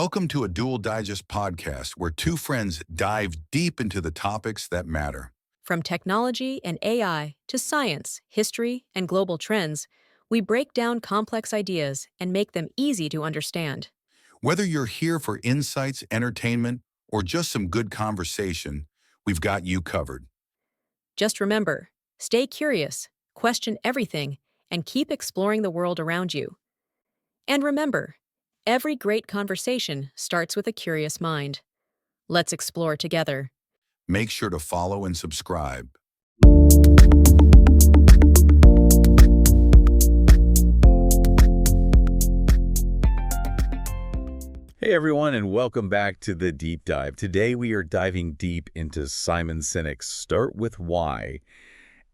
Welcome to a Dual Digest podcast where two friends dive deep into the topics that matter. From technology and AI to science, history, and global trends, we break down complex ideas and make them easy to understand. Whether you're here for insights, entertainment, or just some good conversation, we've got you covered. Just remember, stay curious, question everything, and keep exploring the world around you. And remember, every great conversation starts with a curious mind. Let's explore together. Make sure to follow and subscribe. Hey everyone, and welcome back to The Deep Dive. Today we are diving deep into Simon Sinek's Start With Why,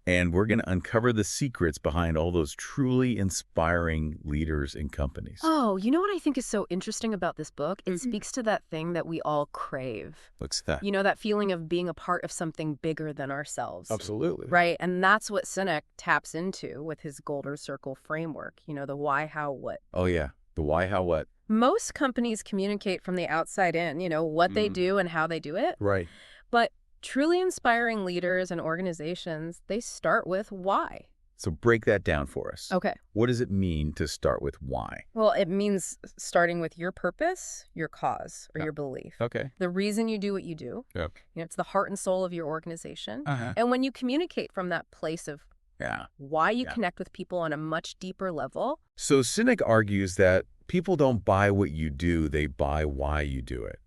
and we're going to uncover the secrets behind all those truly inspiring leaders and companies. Oh, you know what I think is so interesting about this book? It speaks to that thing that we all crave. What's that? You know, that feeling of being a part of something bigger than ourselves. Absolutely. Right, and that's what Sinek taps into with his Golden Circle framework. You know, the why, how, what. Oh yeah, the why, how, what. Most companies communicate from the outside in, you know, what they do and how they do it. Right. But truly inspiring leaders and organizations, they start with why. So break that down for us. Okay. What does it mean to start with why? Well, it means starting with your purpose, your cause, or your belief. Okay. The reason you do what you do. Yep. You know, it's the heart and soul of your organization. Uh-huh. And when you communicate from that place of Yeah. why you connect with people on a much deeper level. So Sinek argues that people don't buy what you do, they buy why you do it.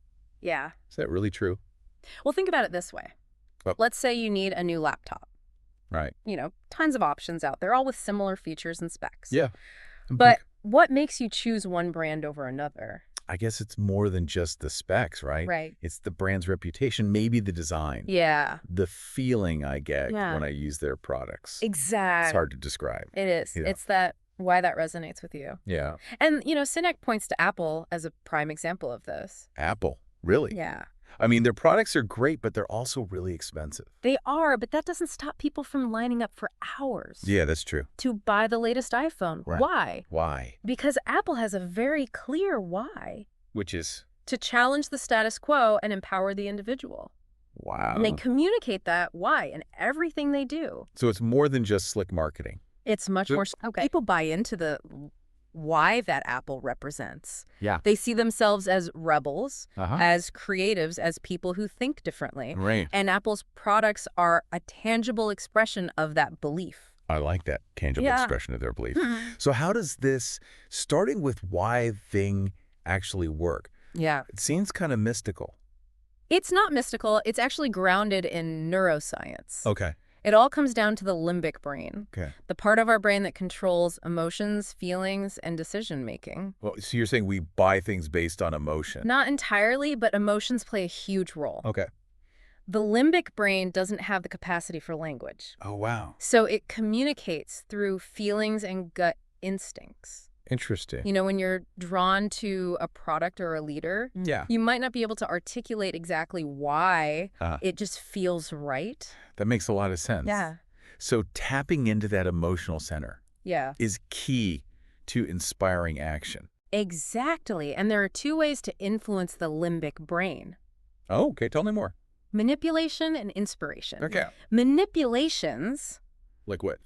Yeah. Is that really true? Well, think about it this way. Oh. Let's say you need a new laptop. Right. You know, tons of options out there, all with similar features and specs. Yeah. But what makes you choose one brand over another? I guess it's more than just the specs, right? Right. It's the brand's reputation, maybe the design. Yeah. The feeling I get Yeah. when I use their products. Exactly. It's hard to describe. It is. You know. It's that why that resonates with you. Yeah. And, you know, Sinek points to Apple as a prime example of this. Apple, really? Yeah. I mean, their products are great, but they're also really expensive. They are, but that doesn't stop people from lining up for hours Yeah, that's true. to buy the latest iPhone. Right. Why? Why? Because Apple has a very clear why. Which is, To challenge the status quo and empower the individual. wow. And they communicate that why in everything they do. So it's more than just slick marketing. It's much more. Okay. People buy into the why that Apple represents. Yeah. They see themselves as rebels, Uh-huh. as creatives, as people who think differently. Right. And Apple's products are a tangible expression of that belief. I like that tangible Yeah. expression of their belief. So how does this, starting with why thing actually work? Yeah. It seems kind of mystical. It's not mystical. It's actually grounded in neuroscience. Okay. It all comes down to the limbic brain, Okay. the part of our brain that controls emotions, feelings, and decision-making. Well, so you're saying we buy things based on emotion. Not entirely, but emotions play a huge role. Okay. The limbic brain doesn't have the capacity for language. Oh, wow. So it communicates through feelings and gut instincts. Interesting. You know, when you're drawn to a product or a leader, Yeah. you might not be able to articulate exactly why. Uh. It just feels right. That makes a lot of sense. Yeah. So tapping into that emotional center Yeah. is key to inspiring action. Exactly. And there are two ways to influence the limbic brain. Oh, okay. Tell me more. Manipulation and inspiration. Okay. Manipulations, Like what?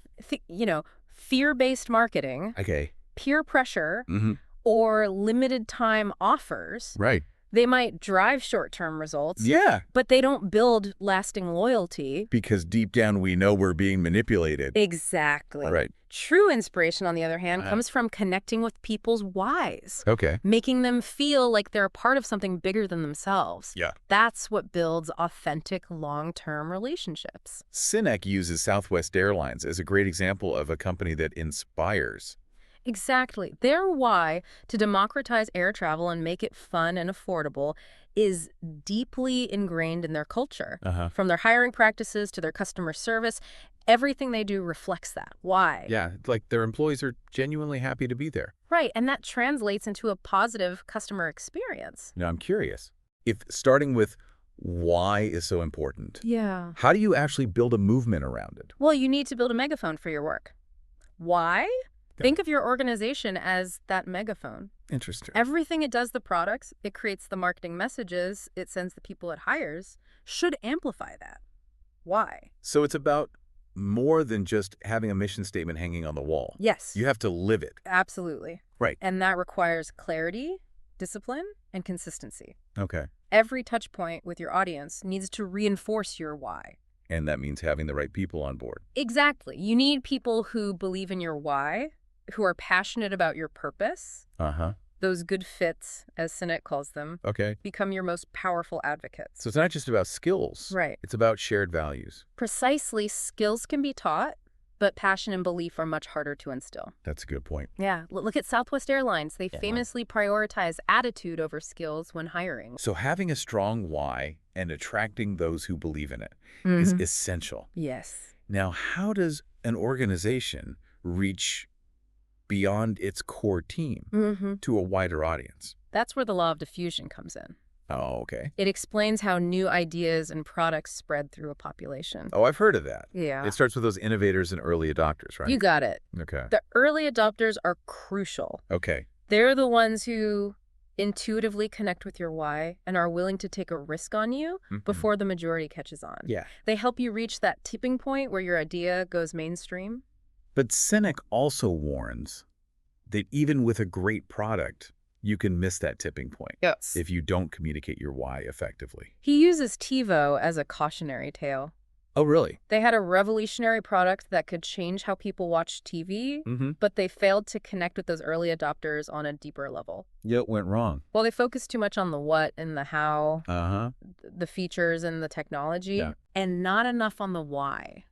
you know, fear-based marketing, Okay. peer pressure, Mm-hmm. or limited time offers, Right. they might drive short-term results, Yeah. but they don't build lasting loyalty. Because deep down we know we're being manipulated. Exactly. Right. True inspiration, on the other hand, Uh-huh. comes from connecting with people's whys, Okay. making them feel like they're a part of something bigger than themselves. Yeah. That's what builds authentic long-term relationships. Sinek uses Southwest Airlines as a great example of a company that inspires. Exactly. Their why, to democratize air travel and make it fun and affordable, is deeply ingrained in their culture. Uh-huh. From their hiring practices to their customer service, everything they do reflects that. Why? Yeah, like their employees are genuinely happy to be there. Right, and that translates into a positive customer experience. Now, I'm curious, if starting with why is so important, Yeah. how do you actually build a movement around it? Well, you need to build a megaphone for your work. Why? Think of your organization as that megaphone. Interesting. Everything it does, the products, it creates the marketing messages, it sends the people it hires, should amplify that. Why? So it's about more than just having a mission statement hanging on the wall. Yes. You have to live it. Absolutely. Right. And that requires clarity, discipline, and consistency. Okay. Every touch point with your audience needs to reinforce your why. And that means having the right people on board. Exactly. You need people who believe in your why, who are passionate about your purpose. Uh-huh. Those good fits, as Sinek calls them, Okay. become your most powerful advocates. So it's not just about skills. Right. It's about shared values. Precisely, skills can be taught, but passion and belief are much harder to instill. That's a good point. Yeah, look at Southwest Airlines. They famously prioritize attitude over skills when hiring. So having a strong why and attracting those who believe in it is essential. Yes. Now, how does an organization reach beyond its core team to a wider audience? That's where the law of diffusion comes in. Oh, okay. It explains how new ideas and products spread through a population. Oh, I've heard of that. Yeah. It starts with those innovators and early adopters, right? You got it. Okay. The early adopters are crucial. Okay. They're the ones who intuitively connect with your why and are willing to take a risk on you before the majority catches on. Yeah. They help you reach that tipping point where your idea goes mainstream. But Sinek also warns that even with a great product, you can miss that tipping point Yes. if you don't communicate your why effectively. He uses TiVo as a cautionary tale. Oh, really? They had a revolutionary product that could change how people watch TV, but they failed to connect with those early adopters on a deeper level. Yeah, it went wrong. Well, they focused too much on the what and the how, Uh-huh. the features and the technology, Yeah. and not enough on the why.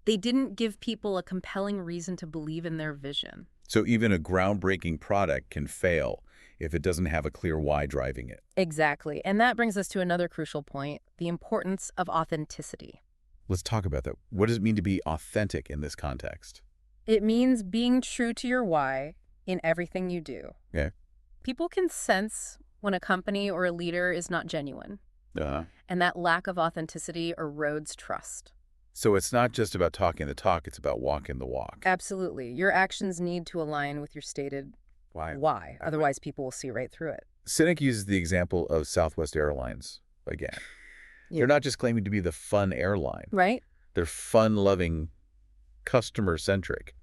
They didn't give people a compelling reason to believe in their vision. So even a groundbreaking product can fail if it doesn't have a clear why driving it. Exactly. And that brings us to another crucial point, the importance of authenticity. Let's talk about that. What does it mean to be authentic in this context? It means being true to your why in everything you do. Okay. People can sense when a company or a leader is not genuine, and that lack of authenticity erodes trust. So it's not just about talking the talk, it's about walking the walk. Absolutely. Your actions need to align with your stated why. Otherwise, people will see right through it. Sinek uses the example of Southwest Airlines again. Yeah. They're not just claiming to be the fun airline. Right? They're fun-loving, customer-centric.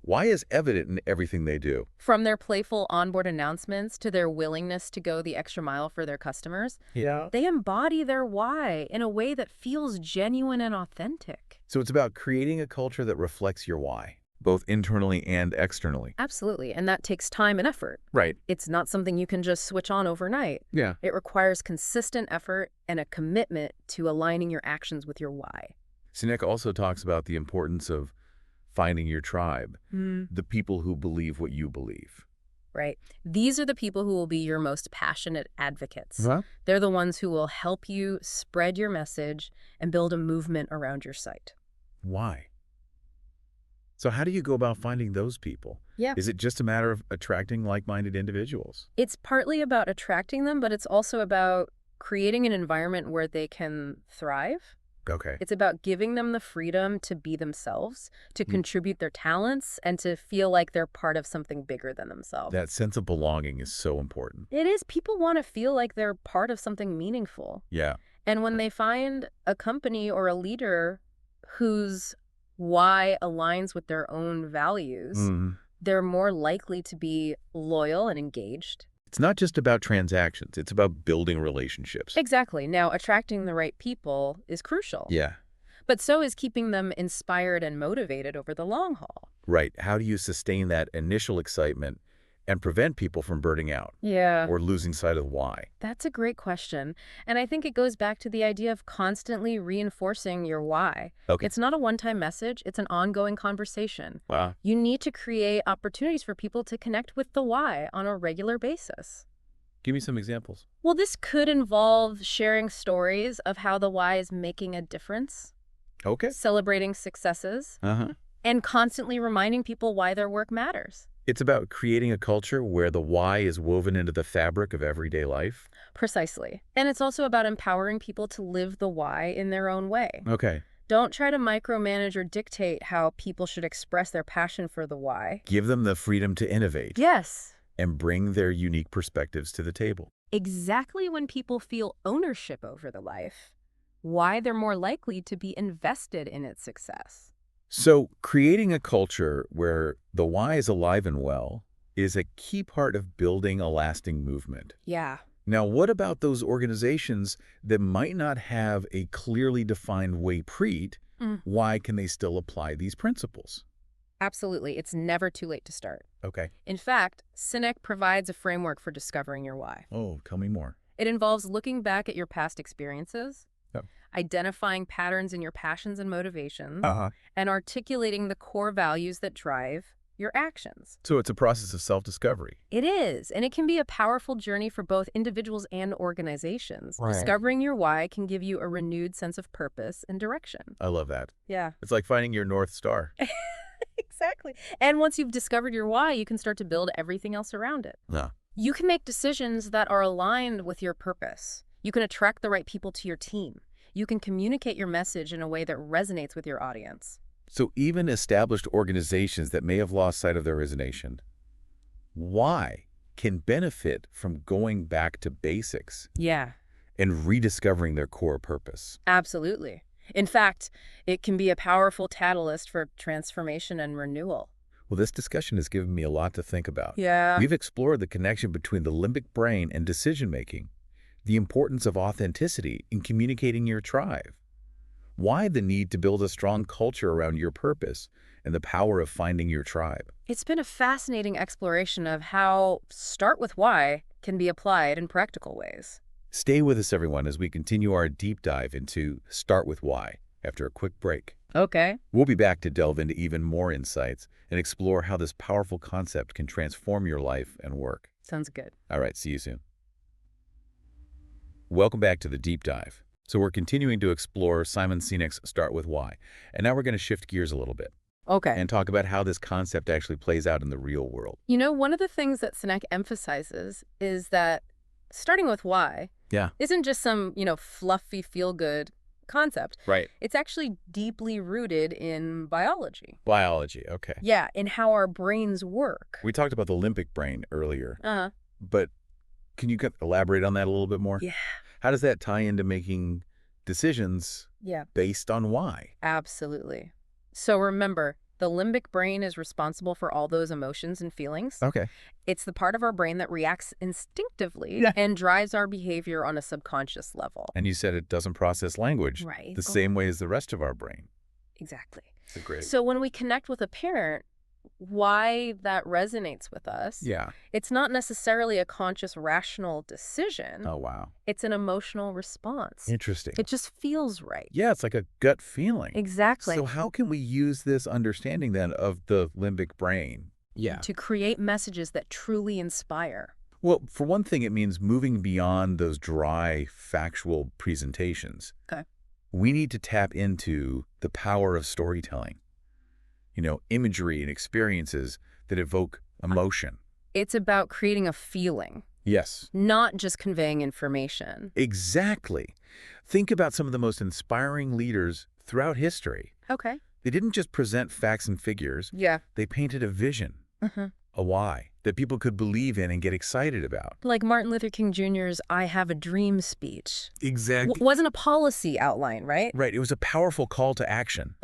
Why is evident in everything they do? From their playful onboard announcements to their willingness to go the extra mile for their customers, they embody their why in a way that feels genuine and authentic. So it's about creating a culture that reflects your why, both internally and externally. Absolutely. And that takes time and effort. Right. It's not something you can just switch on overnight. Yeah. It requires consistent effort and a commitment to aligning your actions with your why. Sinek also talks about the importance of finding your tribe, the people who believe what you believe. Right. These are the people who will be your most passionate advocates. Huh? They're the ones who will help you spread your message and build a movement around your site. Why? So how do you go about finding those people? Yeah. Is it just a matter of attracting like-minded individuals? It's partly about attracting them, but it's also about creating an environment where they can thrive. Okay. It's about giving them the freedom to be themselves, to contribute their talents, and to feel like they're part of something bigger than themselves. That sense of belonging is so important. It is. People want to feel like they're part of something meaningful. Yeah. And when they find a company or a leader whose why aligns with their own values, they're more likely to be loyal and engaged. It's not just about transactions. It's about building relationships. Exactly. Now, attracting the right people is crucial. Yeah. But so is keeping them inspired and motivated over the long haul. Right. How do you sustain that initial excitement and prevent people from burning out Yeah. or losing sight of why? That's a great question. And I think it goes back to the idea of constantly reinforcing your why. Okay. It's not a one-time message. It's an ongoing conversation. Wow. You need to create opportunities for people to connect with the why on a regular basis. Give me some examples. Well, this could involve sharing stories of how the why is making a difference, Okay. celebrating successes, and constantly reminding people why their work matters. It's about creating a culture where the why is woven into the fabric of everyday life. Precisely. And it's also about empowering people to live the why in their own way. Okay. Don't try to micromanage or dictate how people should express their passion for the why. Give them the freedom to innovate Yes. and bring their unique perspectives to the table. Exactly when people feel ownership over the life, why they're more likely to be invested in its success. So creating a culture where the why is alive and well is a key part of building a lasting movement. Yeah. Now, what about those organizations that might not have a clearly defined way preet? Why can they still apply these principles? Absolutely. It's never too late to start. Okay. In fact, Sinek provides a framework for discovering your why. Oh, tell me more. It involves looking back at your past experiences, Yep. identifying patterns in your passions and motivations, Uh-huh. and articulating the core values that drive your actions. So it's a process of self-discovery. It is, and it can be a powerful journey for both individuals and organizations. Right. Discovering your why can give you a renewed sense of purpose and direction. I love that. Yeah. It's like finding your North Star. Exactly. And once you've discovered your why, you can start to build everything else around it. Yeah. You can make decisions that are aligned with your purpose. You can attract the right people to your team. You can communicate your message in a way that resonates with your audience. So even established organizations that may have lost sight of their resonation, why can benefit from going back to basics Yeah, and rediscovering their core purpose? absolutely. In fact, it can be a powerful catalyst for transformation and renewal. Well, this discussion has given me a lot to think about. Yeah. We've explored the connection between the limbic brain and decision-making, the importance of authenticity in communicating your tribe, why the need to build a strong culture around your purpose, and the power of finding your tribe. It's been a fascinating exploration of how start with why can be applied in practical ways. Stay with us, everyone, as we continue our deep dive into Start With Why after a quick break. Okay. We'll be back to delve into even more insights and explore how this powerful concept can transform your life and work. Sounds good. All right, see you soon. Welcome back to the deep dive. So we're continuing to explore Simon Sinek's Start With Why. And now we're going to shift gears a little bit Okay. and talk about how this concept actually plays out in the real world. You know, one of the things that Sinek emphasizes is that starting with why Yeah. isn't just some, fluffy feel-good concept. Right. It's actually deeply rooted in biology. Biology, okay. Yeah, in how our brains work. We talked about the limbic brain earlier, Uh-huh. but can you elaborate on that a little bit more? Yeah. How does that tie into making decisions Yeah, based on why? absolutely. So remember, the limbic brain is responsible for all those emotions and feelings. Okay. It's the part of our brain that reacts instinctively Yeah. and drives our behavior on a subconscious level. And you said it doesn't process language Right. the same way as the rest of our brain. Exactly. It's a great. So when we connect with a parent, why that resonates with us, Yeah. it's not necessarily a conscious, rational decision. Oh, wow. It's an emotional response. Interesting. It just feels right. Yeah, it's like a gut feeling. Exactly. So how can we use this understanding then of the limbic brain? Yeah. To create messages that truly inspire. Well, for one thing, it means moving beyond those dry, factual presentations. Okay. We need to tap into the power of storytelling. Imagery and experiences that evoke emotion. It's about creating a feeling, Yes. not just conveying information. Exactly. Think about some of the most inspiring leaders throughout history. Okay. They didn't just present facts and figures. Yeah. They painted a vision, a why, that people could believe in and get excited about. Like Martin Luther King Jr.'s I Have a Dream speech. Exactly. Wasn't a policy outline, right? Right. It was a powerful call to action,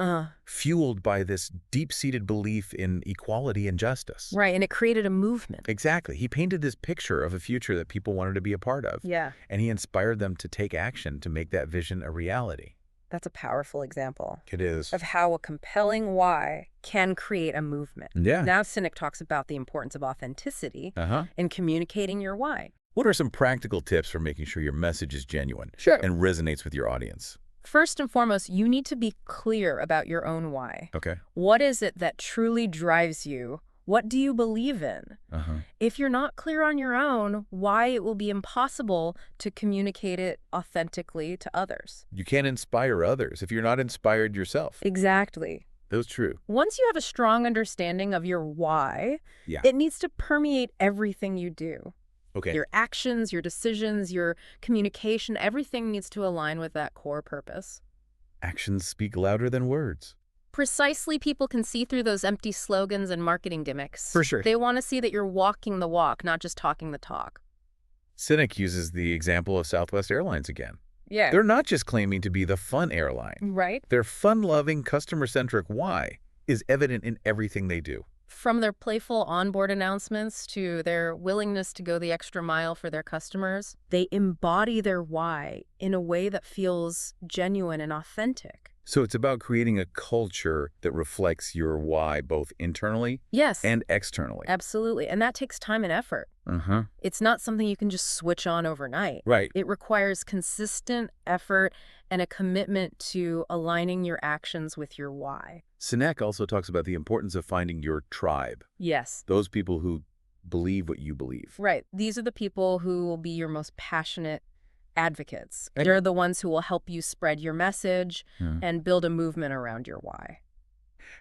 fueled by this deep-seated belief in equality and justice. Right, and it created a movement. Exactly. He painted this picture of a future that people wanted to be a part of. Yeah. And he inspired them to take action to make that vision a reality. That's a powerful example It is. of how a compelling why can create a movement. Yeah. Now Sinek talks about the importance of authenticity Uh-huh. in communicating your why. What are some practical tips for making sure your message is genuine Sure. and resonates with your audience? First and foremost, you need to be clear about your own why. Okay. What is it that truly drives you? What do you believe in? Uh-huh. If you're not clear on your own why, it will be impossible to communicate it authentically to others. You can't inspire others if you're not inspired yourself. Exactly. That's true. Once you have a strong understanding of your why, Yeah. it needs to permeate everything you do. Okay. Your actions, your decisions, your communication, everything needs to align with that core purpose. Actions speak louder than words. Precisely, people can see through those empty slogans and marketing gimmicks. For sure. They want to see that you're walking the walk, not just talking the talk. Sinek uses the example of Southwest Airlines again. Yeah. They're not just claiming to be the fun airline. Right? Their fun-loving, customer-centric why is evident in everything they do. From their playful onboard announcements to their willingness to go the extra mile for their customers, they embody their why in a way that feels genuine and authentic. So it's about creating a culture that reflects your why both internally Yes. and externally. Absolutely. And that takes time and effort. Uh-huh. It's not something you can just switch on overnight. Right. It requires consistent effort and a commitment to aligning your actions with your why. Sinek also talks about the importance of finding your tribe, Yes. those people who believe what you believe. Right. These are the people who will be your most passionate advocates. And- They're the ones who will help you spread your message Yeah. and build a movement around your why.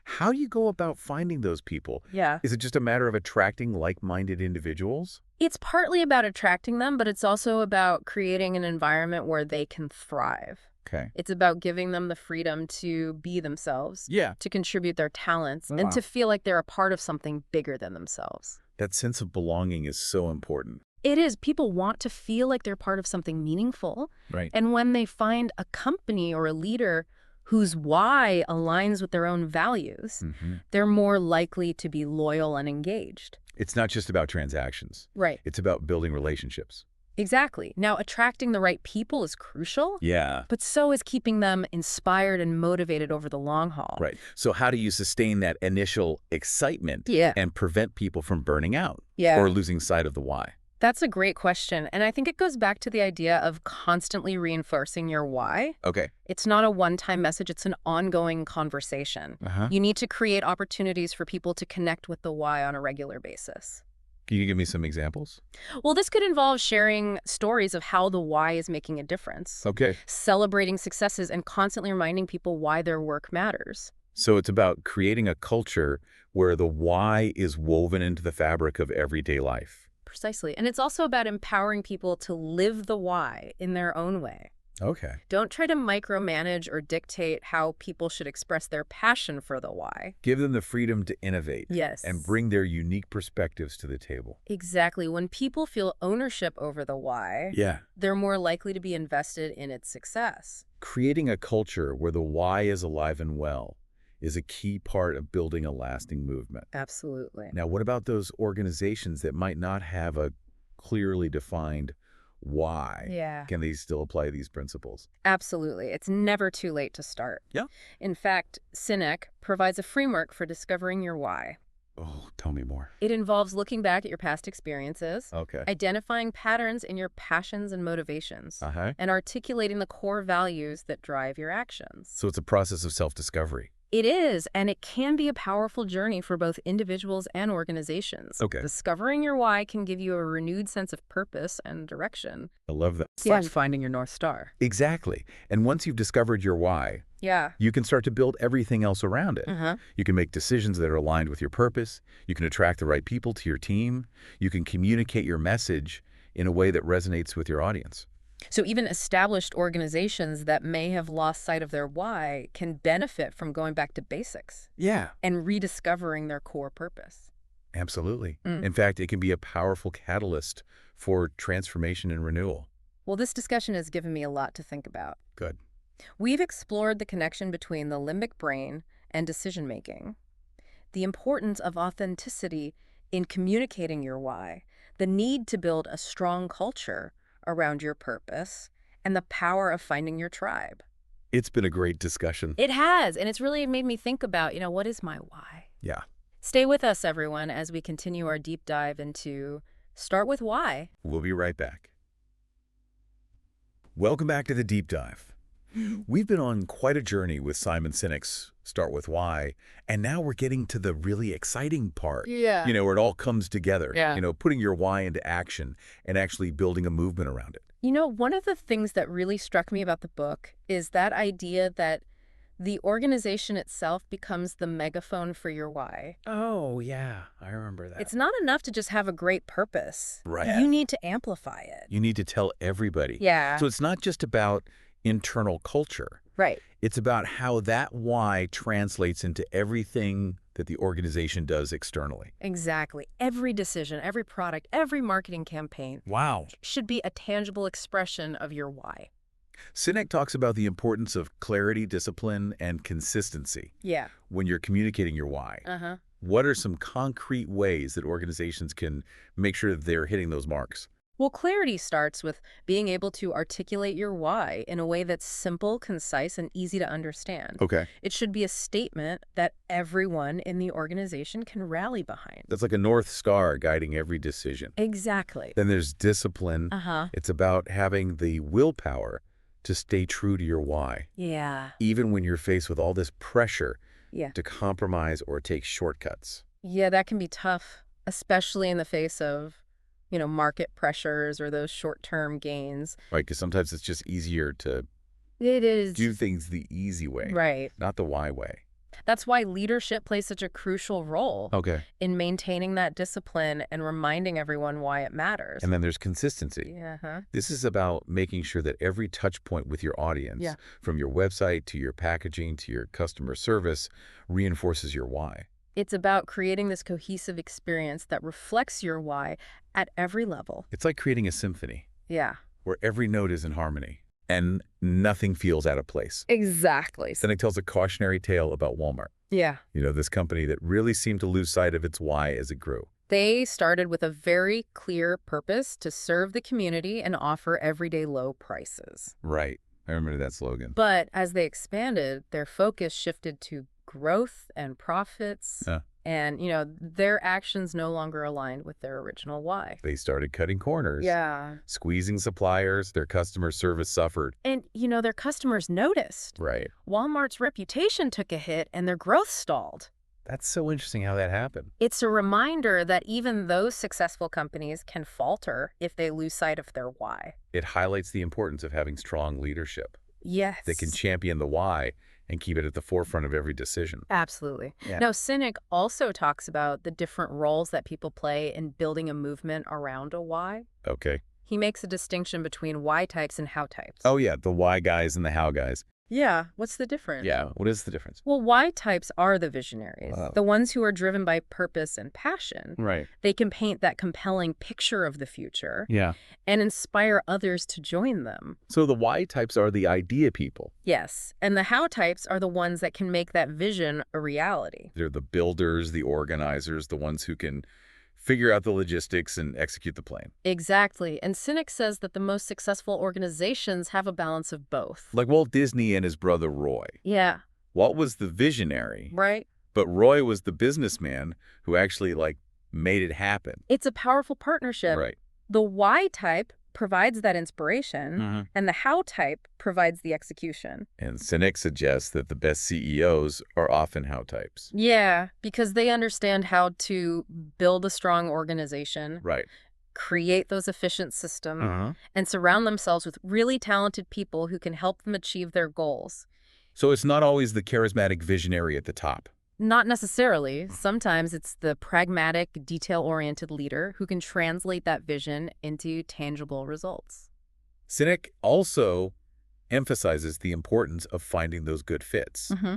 How do you go about finding those people? Yeah. Is it just a matter of attracting like-minded individuals? It's partly about attracting them, but it's also about creating an environment where they can thrive. Okay. It's about giving them the freedom to be themselves, Yeah. to contribute their talents, Wow. and to feel like they're a part of something bigger than themselves. That sense of belonging is so important. It is. People want to feel like they're part of something meaningful. Right. And when they find a company or a leader whose why aligns with their own values, they're more likely to be loyal and engaged. It's not just about transactions. Right. It's about building relationships. Exactly. Now, attracting the right people is crucial, Yeah. but so is keeping them inspired and motivated over the long haul. Right. So how do you sustain that initial excitement Yeah. and prevent people from burning out Yeah. or losing sight of the why? That's a great question. And I think it goes back to the idea of constantly reinforcing your why. Okay. It's not a one-time message. It's an ongoing conversation. Uh-huh. You need to create opportunities for people to connect with the why on a regular basis. Can you give me some examples? Well, this could involve sharing stories of how the why is making a difference, Okay. celebrating successes, and constantly reminding people why their work matters. So it's about creating a culture where the why is woven into the fabric of everyday life. Precisely. And it's also about empowering people to live the why in their own way. Okay. Don't try to micromanage or dictate how people should express their passion for the why. Give them the freedom to innovate. Yes. And bring their unique perspectives to the table. Exactly. When people feel ownership over the why, Yeah. they're more likely to be invested in its success. Creating a culture where the why is alive and well is a key part of building a lasting movement. Absolutely. Now, what about those organizations that might not have a clearly defined why? Yeah. Can they still apply these principles? Absolutely. It's never too late to start. Yeah. In fact, Sinek provides a framework for discovering your why. Oh, tell me more. It involves looking back at your past experiences, Okay. identifying patterns in your passions and motivations, Uh-huh. and articulating the core values that drive your actions. So it's a process of self-discovery. It is, and it can be a powerful journey for both individuals and organizations. Okay. Discovering your why can give you a renewed sense of purpose and direction. I love that. It's like finding your North Star. Exactly. And once you've discovered your why, Yeah. you can start to build everything else around it. Uh-huh. You can make decisions that are aligned with your purpose. You can attract the right people to your team. You can communicate your message in a way that resonates with your audience. So even established organizations that may have lost sight of their why can benefit from going back to basics Yeah. and rediscovering their core purpose. Absolutely. Mm. In fact, it can be a powerful catalyst for transformation and renewal. Well, this discussion has given me a lot to think about. Good. We've explored the connection between the limbic brain and decision-making, the importance of authenticity in communicating your why, the need to build a strong culture around your purpose, and the power of finding your tribe. It's been a great discussion. It has, and it's really made me think about, what is my why? Yeah. Stay with us, everyone, as we continue our deep dive into Start With Why. We'll be right back. Welcome back to the Deep Dive. We've been on quite a journey with Simon Sinek's Start With Why, and now we're getting to the really exciting part. Yeah. Where it all comes together. Yeah. Putting your why into action and actually building a movement around it. One of the things that really struck me about the book is that idea that the organization itself becomes the megaphone for your why. Oh, yeah. I remember that. It's not enough to just have a great purpose. Right. You need to amplify it. You need to tell everybody. Yeah. So it's not just about internal culture. Right. It's about how that why translates into everything that the organization does externally. Exactly. Every decision, every product, every marketing campaign Wow. should be a tangible expression of your why. Sinek talks about the importance of clarity, discipline, and consistency Yeah. when you're communicating your why. Uh-huh. What are some concrete ways that organizations can make sure that they're hitting those marks? Well, clarity starts with being able to articulate your why in a way that's simple, concise, and easy to understand. Okay. It should be a statement that everyone in the organization can rally behind. That's like a North Star guiding every decision. Exactly. Then there's discipline. Uh-huh. It's about having the willpower to stay true to your why, Yeah. even when you're faced with all this pressure Yeah. to compromise or take shortcuts. Yeah, that can be tough, especially in the face of, market pressures or those short-term gains. Right? Because sometimes it's just easier to It is. do things the easy way, Right. not the why way. That's why leadership plays such a crucial role Okay. in maintaining that discipline and reminding everyone why it matters. And then there's consistency. Yeah. Huh? This is about making sure that every touch point with your audience, Yeah. from your website to your packaging to your customer service, reinforces your why. It's about creating this cohesive experience that reflects your why at every level. It's like creating a symphony Yeah. where every note is in harmony and nothing feels out of place. Exactly. Sinek tells a cautionary tale about Walmart. Yeah. This company that really seemed to lose sight of its why as it grew. They started with a very clear purpose to serve the community and offer everyday low prices. Right. I remember that slogan. But as they expanded, their focus shifted to growth and profits. Yeah. And, their actions no longer aligned with their original why. They started cutting corners, Yeah. squeezing suppliers. Their customer service suffered. And, their customers noticed. Right. Walmart's reputation took a hit and their growth stalled. That's so interesting how that happened. It's a reminder that even those successful companies can falter if they lose sight of their why. It highlights the importance of having strong leadership Yes. that can champion the why and keep it at the forefront of every decision. Absolutely. Yeah. Now, Sinek also talks about the different roles that people play in building a movement around a why. Okay. He makes a distinction between why types and how types. Oh, yeah, the why guys and the how guys. Yeah. What's the difference? Yeah, what is the difference? Well, why types are the visionaries, Wow. the ones who are driven by purpose and passion. Right. They can paint that compelling picture of the future Yeah. and inspire others to join them. So the why types are the idea people. Yes, and the how types are the ones that can make that vision a reality. They're the builders, the organizers, the ones who can figure out the logistics and execute the plan. Exactly, and Sinek says that the most successful organizations have a balance of both. Like Walt Disney and his brother Roy. Yeah, Walt was the visionary, right? but Roy was the businessman who actually made it happen. It's a powerful partnership. Right. The why type provides that inspiration, and the how type provides the execution. And Sinek suggests that the best CEOs are often how types. Yeah, because they understand how to build a strong organization, Right. create those efficient systems, Uh-huh. and surround themselves with really talented people who can help them achieve their goals. So it's not always the charismatic visionary at the top. Not necessarily. Sometimes it's the pragmatic, detail-oriented leader who can translate that vision into tangible results. Sinek also emphasizes the importance of finding those good fits. Mm-hmm.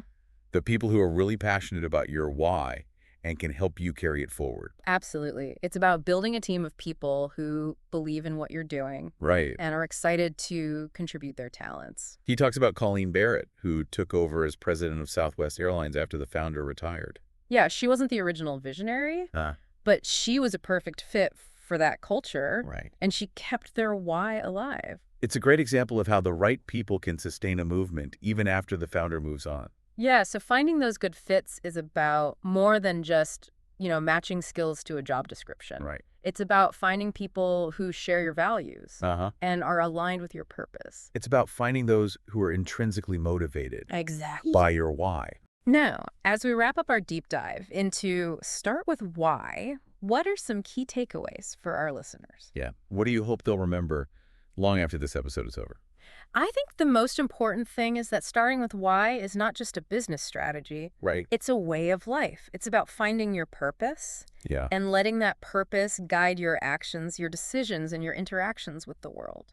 The people who are really passionate about your why and can help you carry it forward. Absolutely. It's about building a team of people who believe in what you're doing Right. and are excited to contribute their talents. He talks about Colleen Barrett, who took over as president of Southwest Airlines after the founder retired. Yeah, she wasn't the original visionary, Ah. but she was a perfect fit for that culture, Right. and she kept their why alive. It's a great example of how the right people can sustain a movement even after the founder moves on. Yeah, so finding those good fits is about more than just, matching skills to a job description. Right. It's about finding people who share your values Uh-huh. and are aligned with your purpose. It's about finding those who are intrinsically motivated Exactly. by your why. Now, as we wrap up our deep dive into start with why, what are some key takeaways for our listeners? Yeah. What do you hope they'll remember long after this episode is over? I think the most important thing is that starting with why is not just a business strategy. Right. It's a way of life. It's about finding your purpose Yeah. and letting that purpose guide your actions, your decisions, and your interactions with the world.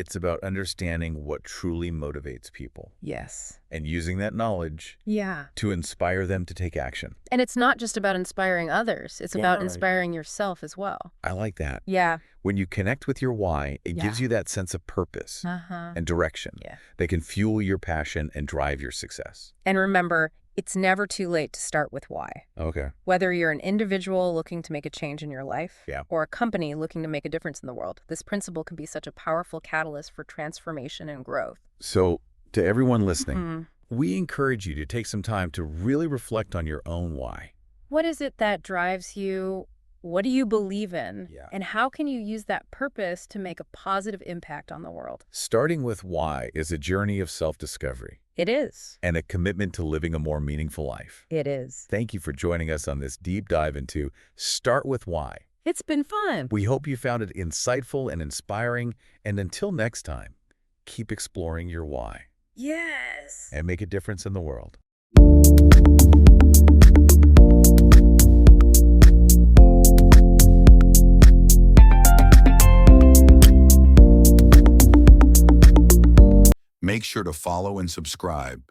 It's about understanding what truly motivates people Yes. and using that knowledge Yeah. to inspire them to take action. And it's not just about inspiring others. It's about inspiring yourself as well. I like that. Yeah. When you connect with your why, it Yeah. gives you that sense of purpose Uh-huh. and direction Yeah. that can fuel your passion and drive your success. And remember, it's never too late to start with why. Okay. Whether you're an individual looking to make a change in your life Yeah. or a company looking to make a difference in the world, this principle can be such a powerful catalyst for transformation and growth. So, to everyone listening, Hmm. we encourage you to take some time to really reflect on your own why. What is it that drives you? What do you believe in? Yeah. And how can you use that purpose to make a positive impact on the world? Starting with why is a journey of self-discovery It is. and a commitment to living a more meaningful life. It is. Thank you for joining us on this deep dive into Start With Why. It's been fun. We hope you found it insightful and inspiring, and until next time, keep exploring your why Yes. and make a difference in the world. Make sure to follow and subscribe.